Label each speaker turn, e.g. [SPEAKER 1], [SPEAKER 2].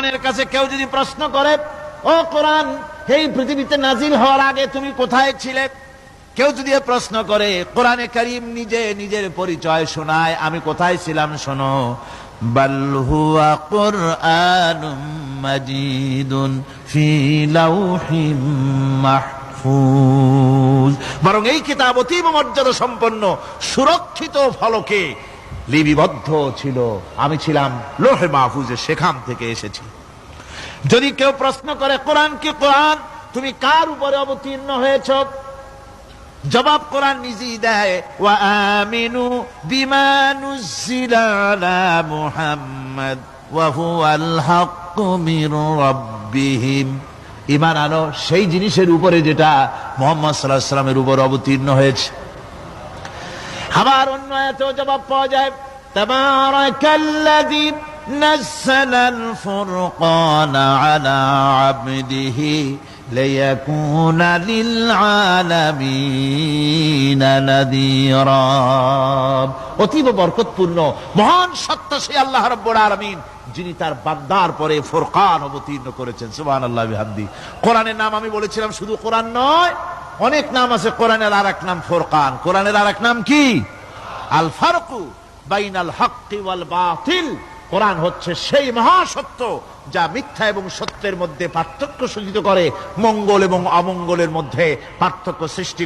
[SPEAKER 1] কোরআনের কাছে কেউ যদি প্রশ্ন করে, ও কোরআন, এই পৃথিবীতে নাজিল হওয়ার আগে তুমি কোথায় ছিলে? কেউ যদি প্রশ্ন করে, কোরআনে কারীম নিজে নিজের পরিচয় শোনায়, আমি কোথায় ছিলাম শোনো। বাল হুয়া কুরআনুম মাজিদুন ফি লাউহিম মাহফুজ, বরং এই কিতাব অতীব মর্যাদা সম্পন্ন সুরক্ষিত ফলকে লিপিবদ্ধ ছিল, আমি ছিলাম লৌহে মাহফুজে, সেখান থেকে এসেছি। যদি কেউ প্রশ্ন করে, কোরআন কি কোরআন, তুমি কার উপরে অবতীর্ণ হয়েছ? জবাব কোরআন নিজেই দেয়, ওয়া আমিনু বিমা নুজিলা আলা মুহাম্মাদ ওয়া হুয়াল হাক্কু মির রাব্বিহিম, ঈমান আনো সেই জিনিসের উপরে যেটা মুহাম্মদ সাল্লাল্লাহু আলাইহি ওয়াসাল্লামের উপর অবতীর্ণ হয়েছে। আবার অন্য আয়াতেও জবাব পাওয়া যায়, তাবারাকাল্লাযী নাযালাল ফুরকানা আলা আবদিহি লিয়াকুনা লিল আলামিনা নাযীরা, অতীব বরকতপূর্ণ মহান সত্তা সেই আল্লাহ রাব্বুল আলামিন, যিনি তার বান্দার পরে ফুরকান অবতীর্ণ করেছেন। সুবহানাল্লাহ বিহামদি। কোরআনের নাম আমি বলেছিলাম শুধু কোরআন নয়, অনেক নাম আছে। কোরআনের আরেক নাম ফুরকান। কোরআনের আরেক নাম কি? আল ফারকু বাইনাল হাক্কি ওয়াল বাতিল। কোরআন হচ্ছে সেই মহাসত্য যা মিথ্যা এবং সত্যের মধ্যে পার্থক্য সূচিত করে, মঙ্গল এবং অমঙ্গলের মধ্যে পার্থক্য সৃষ্টি